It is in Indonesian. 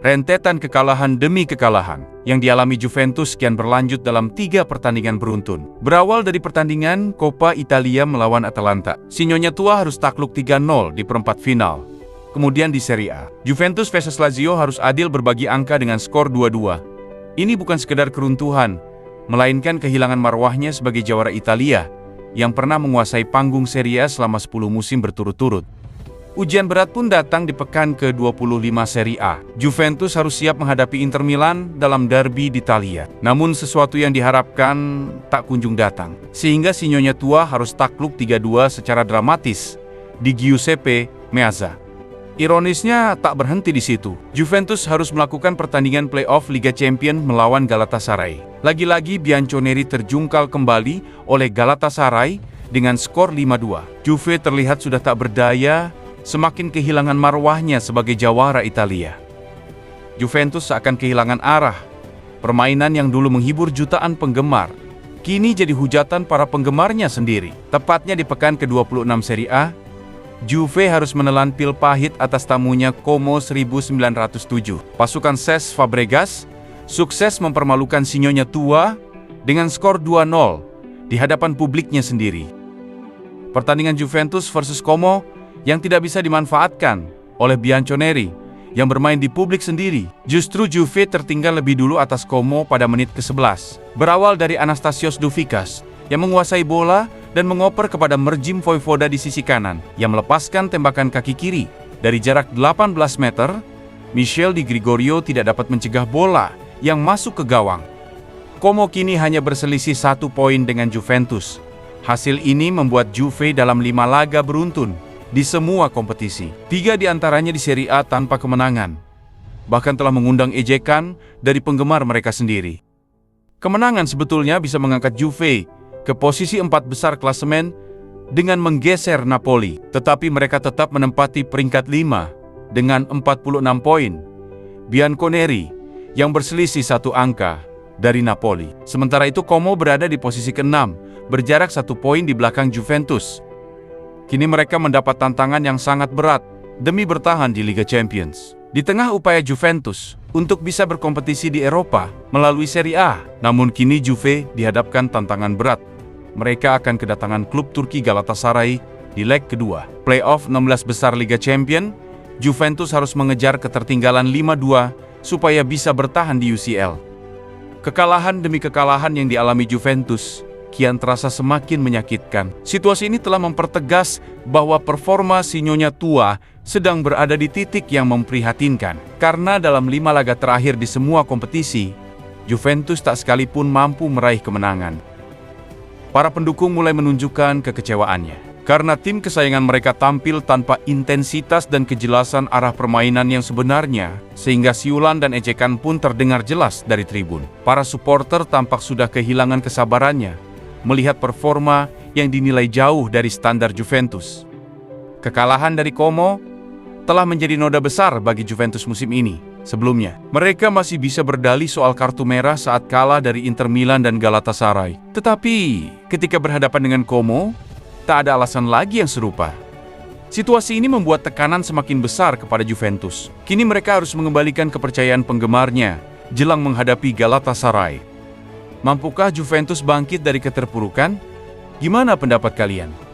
Rentetan kekalahan demi kekalahan yang dialami Juventus kian berlanjut dalam 3 pertandingan beruntun. Berawal dari pertandingan Coppa Italia melawan Atalanta, Sinyonya tua harus takluk 3-0 di perempat final. Kemudian di Serie A, Juventus versus Lazio harus adil berbagi angka dengan skor 2-2. Ini bukan sekedar keruntuhan, melainkan kehilangan marwahnya sebagai juara Italia yang pernah menguasai panggung Serie A selama 10 musim berturut-turut. Ujian berat pun datang di pekan ke-25 Serie A. Juventus harus siap menghadapi Inter Milan dalam derby di Italia. Namun sesuatu yang diharapkan tak kunjung datang. Sehingga Sinyonya tua harus takluk 3-2 secara dramatis di Giuseppe Meazza. Ironisnya tak berhenti di situ. Juventus harus melakukan pertandingan playoff Liga Champions melawan Galatasaray. Lagi-lagi Bianconeri terjungkal kembali oleh Galatasaray dengan skor 5-2. Juve terlihat sudah tak berdaya, semakin kehilangan marwahnya sebagai jawara Italia. Juventus akan kehilangan arah. Permainan yang dulu menghibur jutaan penggemar, kini jadi hujatan para penggemarnya sendiri. Tepatnya di pekan ke-26 Serie A, Juve harus menelan pil pahit atas tamunya Como 1907. Pasukan Cesc Fabregas sukses mempermalukan Sinyonya tua dengan skor 2-0 di hadapan publiknya sendiri. Pertandingan Juventus versus Como yang tidak bisa dimanfaatkan oleh Bianconeri yang bermain di publik sendiri. Justru Juve tertinggal lebih dulu atas Como pada menit ke-11. Berawal dari Anastasios Doufikas yang menguasai bola dan mengoper kepada Merjim Voivoda di sisi kanan yang melepaskan tembakan kaki kiri. Dari jarak 18 meter, Michel Di Gregorio tidak dapat mencegah bola yang masuk ke gawang. Como kini hanya berselisih 1 poin dengan Juventus. Hasil ini membuat Juve dalam 5 laga beruntun di semua kompetisi. 3 diantaranya di Serie A tanpa kemenangan. Bahkan telah mengundang ejekan dari penggemar mereka sendiri. Kemenangan sebetulnya bisa mengangkat Juve ke posisi 4 besar klasemen dengan menggeser Napoli. Tetapi mereka tetap menempati peringkat 5 dengan 46 poin. Bianconeri yang berselisih 1 angka dari Napoli. Sementara itu Como berada di posisi ke-6, berjarak 1 poin di belakang Juventus. Kini mereka mendapat tantangan yang sangat berat demi bertahan di Liga Champions. Di tengah upaya Juventus untuk bisa berkompetisi di Eropa melalui Serie A, namun kini Juve dihadapkan tantangan berat. Mereka akan kedatangan klub Turki Galatasaray di leg kedua. Playoff 16 besar Liga Champions, Juventus harus mengejar ketertinggalan 5-2 supaya bisa bertahan di UCL. Kekalahan demi kekalahan yang dialami Juventus kian terasa semakin menyakitkan. Situasi ini telah mempertegas bahwa performa Sinyonya tua sedang berada di titik yang memprihatinkan. Karena dalam 5 laga terakhir di semua kompetisi, Juventus tak sekalipun mampu meraih kemenangan. Para pendukung mulai menunjukkan kekecewaannya. Karena tim kesayangan mereka tampil tanpa intensitas dan kejelasan arah permainan yang sebenarnya, sehingga siulan dan ejekan pun terdengar jelas dari tribun. Para supporter tampak sudah kehilangan kesabarannya melihat performa yang dinilai jauh dari standar Juventus. Kekalahan dari Como telah menjadi noda besar bagi Juventus musim ini. Sebelumnya, mereka masih bisa berdalih soal kartu merah saat kalah dari Inter Milan dan Galatasaray. Tetapi, ketika berhadapan dengan Como, tak ada alasan lagi yang serupa. Situasi ini membuat tekanan semakin besar kepada Juventus. Kini mereka harus mengembalikan kepercayaan penggemarnya jelang menghadapi Galatasaray. Mampukah Juventus bangkit dari keterpurukan? Gimana pendapat kalian?